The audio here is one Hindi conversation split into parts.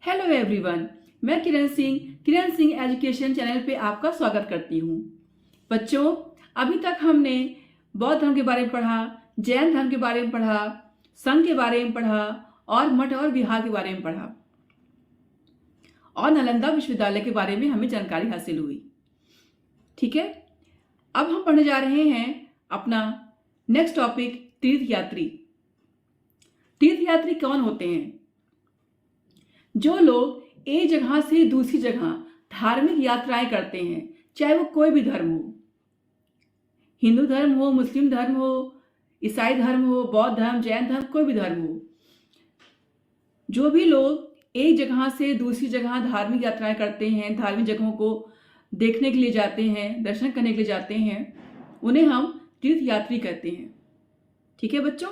हेलो एवरीवन, मैं किरण सिंह एजुकेशन चैनल पे आपका स्वागत करती हूँ। बच्चों, अभी तक हमने बौद्ध धर्म के बारे में पढ़ा, जैन धर्म के बारे में पढ़ा, संघ के बारे में पढ़ा और मठ और विहार के बारे में पढ़ा और नालंदा विश्वविद्यालय के बारे में हमें जानकारी हासिल हुई। ठीक है, अब हम पढ़ने जा रहे हैं अपना नेक्स्ट टॉपिक, तीर्थयात्री। तीर्थयात्री कौन होते हैं? जो लोग एक जगह से दूसरी जगह धार्मिक यात्राएं करते हैं, चाहे वो कोई भी धर्म हो, हिंदू धर्म हो, मुस्लिम धर्म हो, ईसाई धर्म हो, बौद्ध धर्म, जैन धर्म, कोई भी धर्म हो, जो भी लोग एक जगह से दूसरी जगह धार्मिक यात्राएं करते हैं, धार्मिक जगहों को देखने के लिए जाते हैं, दर्शन करने के लिए जाते हैं, उन्हें हम तीर्थयात्री कहते हैं। ठीक है बच्चों,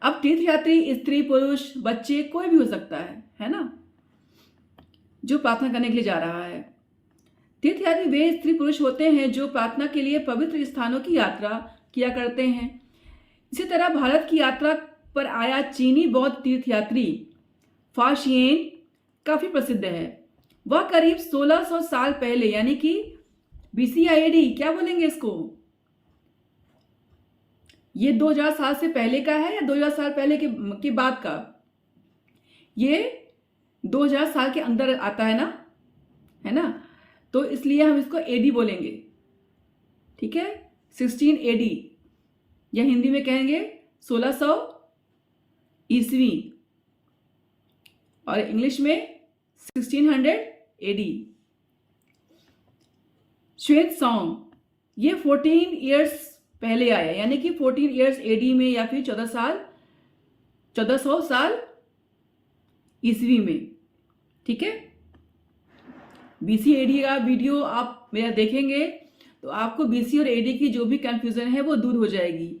अब तीर्थयात्री स्त्री, पुरुष, बच्चे, कोई भी हो सकता है ना, जो प्रार्थना करने के लिए जा रहा है। तीर्थयात्री वे स्त्री पुरुष होते हैं जो प्रार्थना के लिए पवित्र स्थानों की यात्रा किया करते हैं। इसी तरह भारत की यात्रा पर आया चीनी बौद्ध तीर्थयात्री फाशियेन काफी प्रसिद्ध है। वह करीब 1600 साल पहले, यानी कि BC-AD, क्या बोलेंगे इसको, ये 2000 साल से पहले का है या 2000 साल पहले के बाद का? ये 2000 साल के अंदर आता है ना, तो इसलिए हम इसको AD बोलेंगे। ठीक है, 16 AD, या हिंदी में कहेंगे 1600 ईस्वी, और इंग्लिश में 1600 AD। श्वेत सॉन्ग, ये 14 ईयर्स पहले आया, यानी कि 14 ईयर्स AD में, या फिर 1400 साल ईस्वी में। ठीक है, BC-AD का वीडियो आप मेरा देखेंगे तो आपको BC और AD की जो भी कंफ्यूजन है वो दूर हो जाएगी।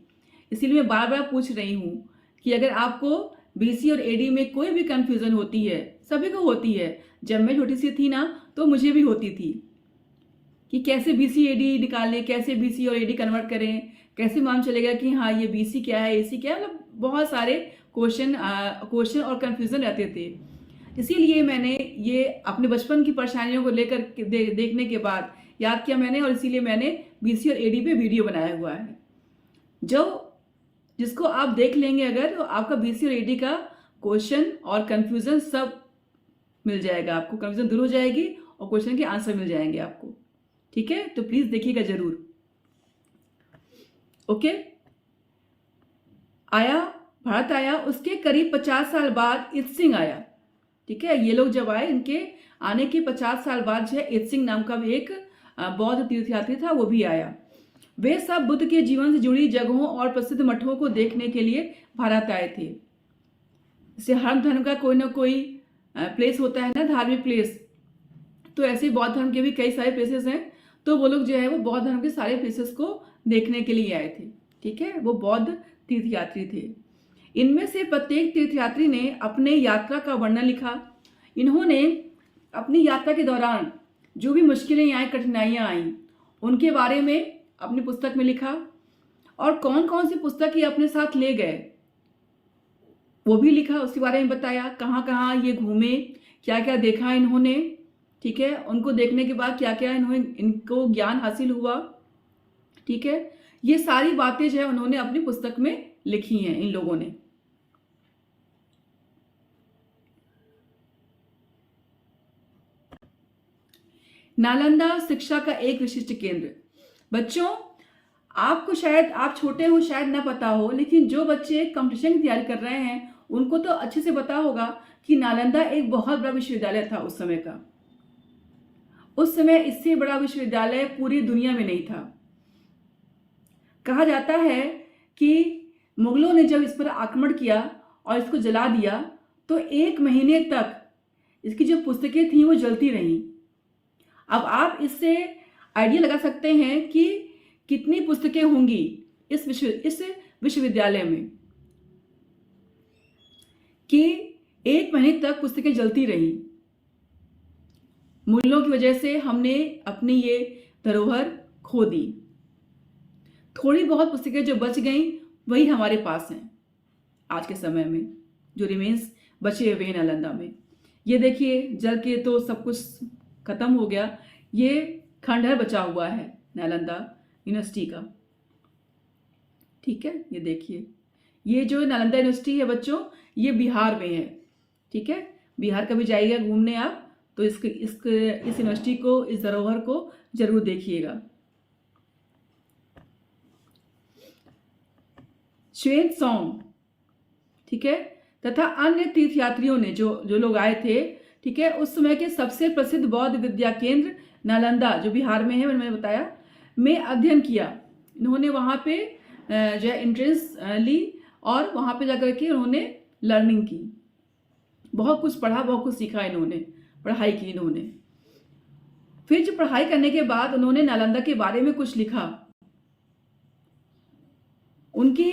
इसीलिए मैं बार बार पूछ रही हूँ कि अगर आपको BC और AD में कोई भी कंफ्यूजन होती है, सभी को होती है, जब मैं छोटी सी थी ना तो मुझे भी होती थी कि कैसे BC-AD निकालें, कैसे BC और AD कन्वर्ट करें, कैसे मालूम चलेगा कि हाँ ये BC क्या है, AC क्या है, मतलब बहुत सारे क्वेश्चन और कंफ्यूजन रहते थे। इसीलिए मैंने ये अपने बचपन की परेशानियों को लेकर देखने के बाद याद किया मैंने, और इसीलिए मैंने BC और AD पे वीडियो बनाया हुआ है, जिसको आप देख लेंगे अगर, तो आपका BC और AD का क्वेश्चन और कंफ्यूजन सब मिल जाएगा, आपको कंफ्यूजन दूर हो जाएगी और क्वेश्चन के आंसर मिल जाएंगे आपको। ठीक है, तो प्लीज देखिएगा जरूर। ओके, भारत आया, उसके करीब 50 साल बाद इत्सिंग आया। ठीक है, ये लोग जब आए, इनके आने के 50 साल बाद जो है इत्सिंग नाम का भी एक बौद्ध तीर्थयात्री था, वो भी आया। वे सब बुद्ध के जीवन से जुड़ी जगहों और प्रसिद्ध मठों को देखने के लिए भारत आए थे। जैसे हर धर्म का कोई ना कोई प्लेस होता है ना, धार्मिक प्लेस, तो ऐसे बौद्ध धर्म के भी कई सारे प्लेसेस हैं, तो वो लोग जो है वो बौद्ध धर्म के सारे प्लेसेस को देखने के लिए आए थे। ठीक है, वो बौद्ध तीर्थयात्री थे। इनमें से प्रत्येक तीर्थयात्री ने अपने यात्रा का वर्णन लिखा। इन्होंने अपनी यात्रा के दौरान जो भी मुश्किलें आई, कठिनाइयां आई, उनके बारे में अपनी पुस्तक में लिखा, और कौन कौन सी पुस्तक ये अपने साथ ले गए वो भी लिखा, उसके बारे में बताया, कहाँ कहाँ ये घूमे, क्या क्या देखा इन्होंने। ठीक है, उनको देखने के बाद क्या क्या इनको ज्ञान हासिल हुआ। ठीक है, ये सारी बातें जो है उन्होंने अपनी पुस्तक में लिखी हैं इन लोगों ने। नालंदा शिक्षा का एक विशिष्ट केंद्र। बच्चों, आपको शायद, आप छोटे हो शायद ना पता हो, लेकिन जो बच्चे कंपटीशन की तैयारी कर रहे हैं उनको तो अच्छे से पता होगा कि नालंदा एक बहुत बड़ा विश्वविद्यालय था उस समय का। उस समय इससे बड़ा विश्वविद्यालय पूरी दुनिया में नहीं था। कहा जाता है कि मुगलों ने जब इस पर आक्रमण किया और इसको जला दिया तो 1 महीने तक इसकी जो पुस्तकें थी वो जलती रहीं। अब आप इससे आइडिया लगा सकते हैं कि कितनी पुस्तकें होंगी इस विश्वविद्यालय में, कि 1 महीने तक पुस्तकें जलती रहीं। मुगलों की वजह से हमने अपनी ये धरोहर खो दी। थोड़ी बहुत पुस्तकें जो बच गईं वही हमारे पास हैं आज के समय में, जो रिमेन्स बचे हुए हैं नालंदा में। ये देखिए जल के तो सब कुछ खत्म हो गया, ये खंडहर बचा हुआ है नालंदा यूनिवर्सिटी का। ठीक है, ये देखिए, ये जो नालंदा यूनिवर्सिटी है बच्चों, ये बिहार में है। ठीक है, बिहार कभी जाइएगा घूमने आप तो इस यूनिवर्सिटी को, इस धरोहर को जरूर देखिएगा। श्वेन सॉन्ग, ठीक है, तथा अन्य तीर्थयात्रियों ने जो लोग आए थे, ठीक है, उस समय के सबसे प्रसिद्ध बौद्ध विद्या केंद्र नालंदा जो बिहार में है, मैंने बताया, में अध्ययन किया। इन्होंने वहाँ पे जो है एंट्रेंस ली और वहाँ पे जाकर के उन्होंने लर्निंग की, बहुत कुछ पढ़ा, बहुत कुछ सीखा इन्होंने, पढ़ाई की इन्होंने। फिर जो पढ़ाई करने के बाद उन्होंने नालंदा के बारे में कुछ लिखा। उनकी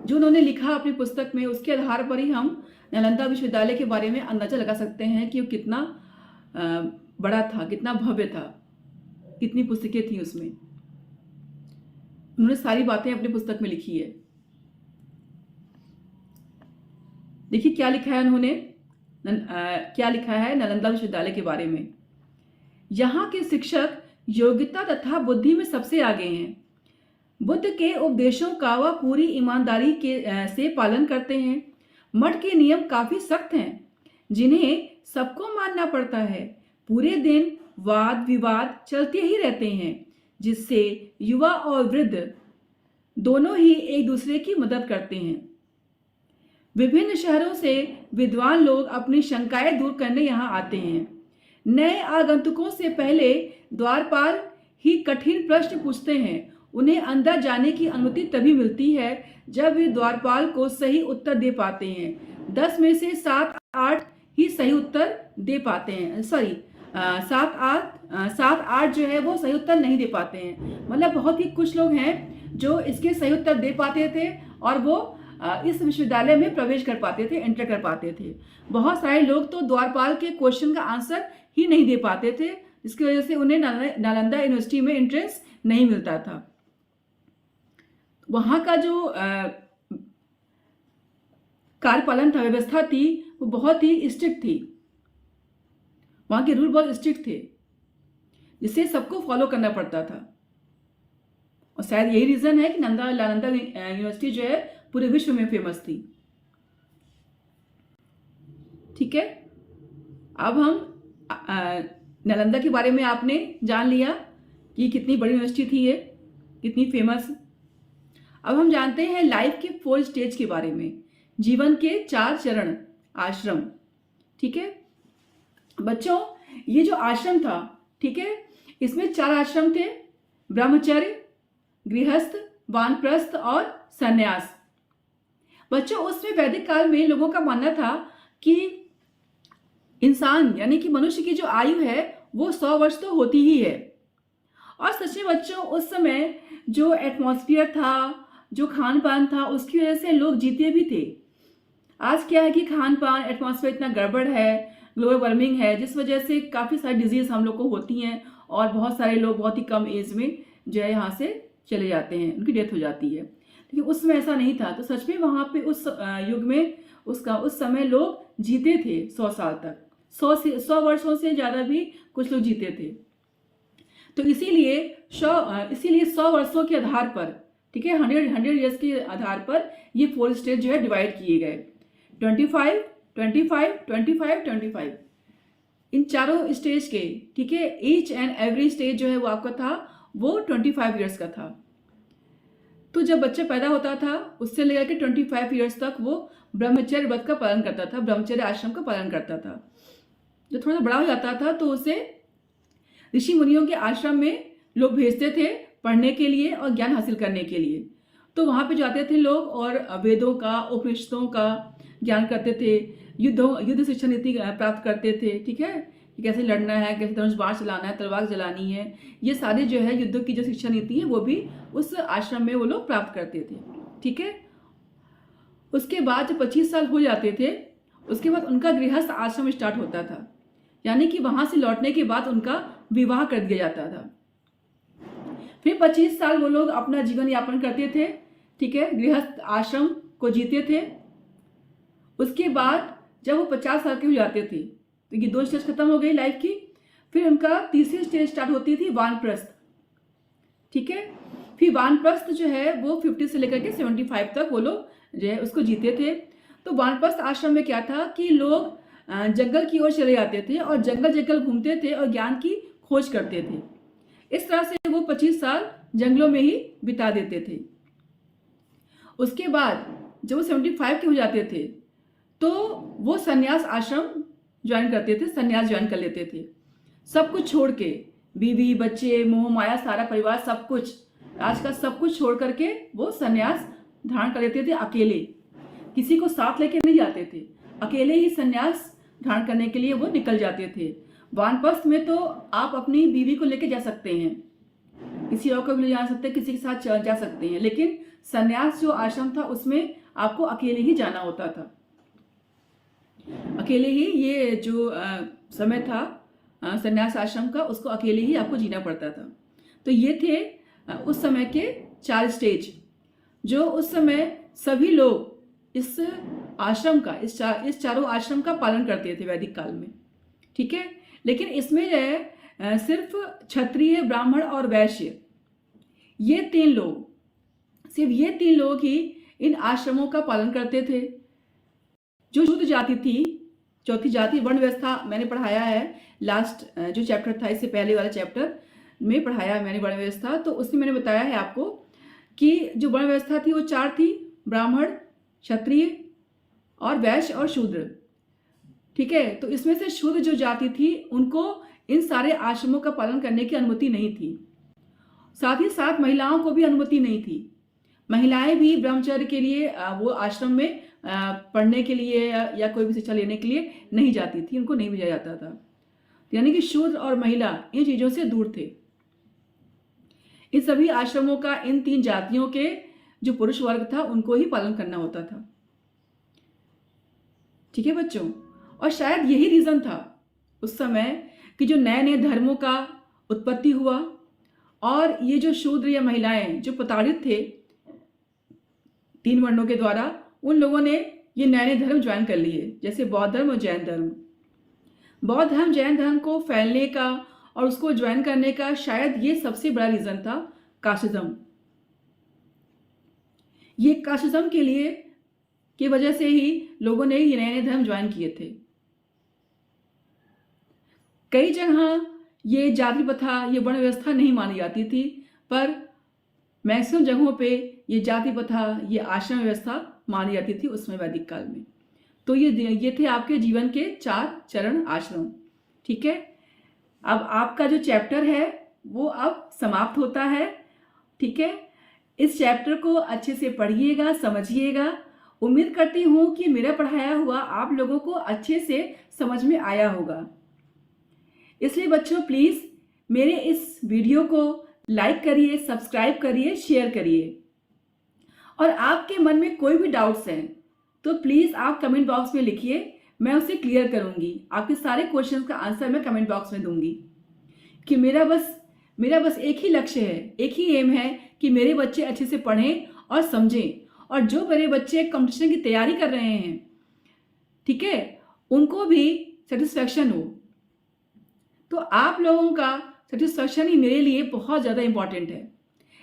जो उन्होंने लिखा अपनी पुस्तक में, उसके आधार पर ही हम नालंदा विश्वविद्यालय के बारे में अंदाजा लगा सकते हैं कि वो कितना बड़ा था, कितना भव्य था, कितनी पुस्तकें थी उसमें। उन्होंने सारी बातें अपनी पुस्तक में लिखी है। देखिए क्या लिखा है उन्होंने, क्या लिखा है नालंदा विश्वविद्यालय के बारे में। यहाँ के शिक्षक योग्यता तथा बुद्धि में सबसे आगे हैं। बुद्ध के उपदेशों का वह पूरी ईमानदारी से पालन करते हैं। मठ के नियम काफी सख्त हैं, जिन्हें सबको मानना पड़ता है। पूरे दिन वाद विवाद चलते ही रहते हैं, जिससे युवा और वृद्ध दोनों ही एक दूसरे की मदद करते हैं। विभिन्न शहरों से विद्वान लोग अपनी शंकाएं दूर करने यहाँ आते हैं। नए आगंतुकों से पहले द्वारपाल ही कठिन प्रश्न पूछते हैं। उन्हें अंदर जाने की अनुमति तभी मिलती है जब वे द्वारपाल को सही उत्तर दे पाते हैं। 10 में से 7-8 ही सही उत्तर दे पाते हैं। सॉरी, 7-8 जो है वो सही उत्तर नहीं दे पाते हैं। मतलब बहुत ही कुछ लोग हैं जो इसके सही उत्तर दे पाते थे और वो इस विश्वविद्यालय में प्रवेश कर पाते थे, एंटर कर पाते थे। बहुत सारे लोग तो द्वारपाल के क्वेश्चन का आंसर ही नहीं दे पाते थे, जिसकी वजह से उन्हें नालंदा यूनिवर्सिटी में एंट्रेंस नहीं मिलता था। वहाँ का जो कार्यपालन था, व्यवस्था थी, वो बहुत ही स्ट्रिक्ट थी। वहाँ के रूल बहुत स्ट्रिक्ट थे, जिसे सबको फॉलो करना पड़ता था। और शायद यही रीजन है कि नालंदा यूनिवर्सिटी जो है पूरे विश्व में फेमस थी। ठीक है, अब हम नालंदा के बारे में आपने जान लिया कि कितनी बड़ी यूनिवर्सिटी थी, ये कितनी फेमस। अब हम जानते हैं लाइफ के 4 स्टेज के बारे में, जीवन के 4 चरण, आश्रम। ठीक है बच्चों, ये जो आश्रम था, ठीक है, इसमें 4 आश्रम थे, ब्रह्मचर्य, गृहस्थ, वानप्रस्थ और संन्यास। बच्चों, उसमें वैदिक काल में लोगों का मानना था कि इंसान यानी कि मनुष्य की जो आयु है वो 100 वर्ष तो होती ही है। और सच में बच्चों, उस समय जो एटमॉस्फेयर था, जो खान पान था, उसकी वजह से लोग जीते भी थे। आज क्या है कि खान पान, एटमॉस्फेयर इतना गड़बड़ है, ग्लोबल वार्मिंग है, जिस वजह से काफ़ी सारी डिजीज़ हम लोग को होती हैं और बहुत सारे लोग बहुत ही कम एज में जो है यहाँ से चले जाते हैं, उनकी डेथ हो जाती है। लेकिन उस समय ऐसा नहीं था। तो सच में वहाँ पे उस युग में उस समय लोग जीते थे 100 साल तक, 100 वर्षों से ज़्यादा भी कुछ लोग जीते थे। तो इसीलिए 100 वर्षों के आधार पर, ठीक है, 100 ईयर्स के आधार पर ये 4 स्टेज जो है डिवाइड किए गए, 25, 25, 25, 25, इन चारों स्टेज के। ठीक है, ईच एंड एवरी स्टेज जो है वो आपका था, वो 25 ईयर्स का था। तो जब बच्चा पैदा होता था उससे लेकर के 25 ईयर्स तक वो ब्रह्मचर्य व्रत का पालन करता था, ब्रह्मचर्य आश्रम का पालन करता था। जब थोड़ा बड़ा हो जाता था तो उसे ऋषि मुनियों के आश्रम में लोग भेजते थे पढ़ने के लिए और ज्ञान हासिल करने के लिए। तो वहाँ पे जाते थे लोग और वेदों का, उपनिषदों का ज्ञान करते थे, युद्ध शिक्षा नीति प्राप्त करते थे। ठीक है, कि कैसे लड़ना है, कैसे धनुष बाण चलाना है, तलवार जलानी है, ये सारे जो है युद्ध की जो शिक्षा नीति है वो भी उस आश्रम में वो लोग प्राप्त करते थे। ठीक है, उसके बाद जब 25 साल हो जाते थे, उसके बाद उनका गृहस्थ आश्रम स्टार्ट होता था, यानी कि वहां से लौटने के बाद उनका विवाह कर दिया जाता था। फिर 25 साल वो लोग अपना जीवन यापन करते थे। ठीक है, गृहस्थ आश्रम को जीते थे। उसके बाद जब वो 50 साल के हो जाते थे, तो ये 2 स्टेज खत्म हो गई लाइफ की। फिर उनका तीसरी स्टेज स्टार्ट होती थी वानप्रस्थ, ठीक है। फिर वानप्रस्थ जो है वो 50 से लेकर के 75 तक वो लोग जो है उसको जीते थे। तो वानप्रस्थ आश्रम में क्या था कि लोग जंगल की ओर चले जाते थे और जंगल जंगल घूमते थे और ज्ञान की खोज करते थे। इस तरह से वो 25 साल जंगलों में ही बिता देते थे। उसके बाद जब वो 75 के हो जाते थे तो वो संन्यास आश्रम ज्वाइन करते थे, संन्यास ज्वाइन कर लेते थे। सब कुछ छोड़ के, बीवी बच्चे मोह माया सारा परिवार सब कुछ, आज का सब कुछ छोड़ करके वो संन्यास धारण कर लेते थे अकेले, किसी को साथ लेके नहीं जाते थे, अकेले ही संन्यास धारण करने के लिए वो निकल जाते थे। वानप्रस्थ में तो आप अपनी बीवी को लेके जा सकते हैं, किसी और को भी ले जा सकते हैं, किसी के साथ जा सकते हैं, लेकिन संन्यास जो आश्रम था उसमें आपको अकेले ही जाना होता था। अकेले ही ये जो समय था संन्यास आश्रम का, उसको अकेले ही आपको जीना पड़ता था। तो ये थे उस समय के 4 स्टेज जो उस समय सभी लोग इस आश्रम का, इस चारों आश्रम का पालन करते थे वैदिक काल में, ठीक है। लेकिन इसमें जो है सिर्फ क्षत्रिय, ब्राह्मण और वैश्य, ये 3 लोग, सिर्फ ये 3 लोग ही इन आश्रमों का पालन करते थे। जो शूद्र जाति थी, चौथी जाति, वर्ण व्यवस्था मैंने पढ़ाया है, लास्ट जो चैप्टर था इससे पहले वाला चैप्टर में पढ़ाया है मैंने वर्ण व्यवस्था। तो उसमें मैंने बताया है आपको कि जो वर्ण व्यवस्था थी वो 4 थी, ब्राह्मण, क्षत्रिय और वैश्य और शूद्र, ठीक है। तो इसमें से शूद्र जो जाति थी उनको इन सारे आश्रमों का पालन करने की अनुमति नहीं थी। साथ ही साथ महिलाओं को भी अनुमति नहीं थी। महिलाएं भी ब्रह्मचर्य के लिए वो आश्रम में पढ़ने के लिए या कोई भी शिक्षा लेने के लिए नहीं जाती थी, उनको नहीं भेजा जाता था। यानी कि शूद्र और महिला इन चीजों से दूर थे। इन सभी आश्रमों का इन 3 जातियों के जो पुरुष वर्ग था उनको ही पालन करना होता था, ठीक है बच्चों। और शायद यही रीजन था उस समय कि जो नए नए धर्मों का उत्पत्ति हुआ और ये जो शूद्र या महिलाएं जो प्रताड़ित थे 3 वर्णों के द्वारा, उन लोगों ने ये नए नए धर्म ज्वाइन कर लिए, जैसे बौद्ध धर्म और जैन धर्म। बौद्ध धर्म, जैन धर्म को फैलने का और उसको ज्वाइन करने का शायद ये सबसे बड़ा रीजन था कास्टिज्म। ये कास्टिज्म के लिए की वजह से ही लोगों ने ये नए नए धर्म ज्वाइन किए थे। कई जगह ये जाति प्रथा, ये वर्ण व्यवस्था नहीं मानी जाती थी, पर मैक्सिमम जगहों पे ये जाति प्रथा, ये आश्रम व्यवस्था मानी जाती थी उसमें वैदिक काल में। तो ये थे आपके जीवन के 4 चरण आश्रम, ठीक है। अब आपका जो चैप्टर है वो अब समाप्त होता है, ठीक है। इस चैप्टर को अच्छे से पढ़िएगा, समझिएगा। उम्मीद करती हूँ कि मेरा पढ़ाया हुआ आप लोगों को अच्छे से समझ में आया होगा। इसलिए बच्चों प्लीज़ मेरे इस वीडियो को लाइक करिए, सब्सक्राइब करिए, शेयर करिए। और आपके मन में कोई भी डाउट्स हैं तो प्लीज़ आप कमेंट बॉक्स में लिखिए, मैं उसे क्लियर करूँगी। आपके सारे क्वेश्चंस का आंसर मैं कमेंट बॉक्स में दूंगी। कि मेरा बस एक ही लक्ष्य है, एक ही एम है कि मेरे बच्चे अच्छे से पढ़ें और समझें, और जो मेरे बच्चे कंपटीशन की तैयारी कर रहे हैं, ठीक है, उनको भी सेटिस्फैक्शन हो। तो आप लोगों का सेटिस्फैक्शन ही मेरे लिए बहुत ज़्यादा इंपॉर्टेंट है।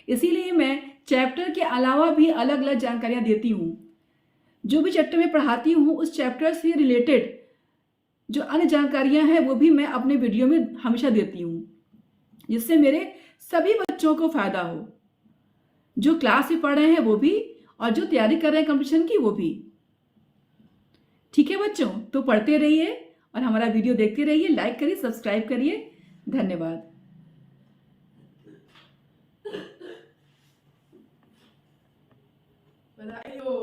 इसीलिए मैं चैप्टर के अलावा भी अलग अलग जानकारियाँ देती हूँ। जो भी चैप्टर में पढ़ाती हूँ उस चैप्टर से रिलेटेड जो अन्य जानकारियाँ हैं वो भी मैं अपने वीडियो में हमेशा देती हूँ, जिससे मेरे सभी बच्चों को फ़ायदा हो, जो क्लास में पढ़ रहे हैं वो भी और जो तैयारी कर रहे हैं कंपटीशन की वो भी। ठीक है बच्चों, तो पढ़ते रहिए और हमारा वीडियो देखते रहिए, लाइक करिए, सब्सक्राइब करिए। धन्यवाद। बधाई हो।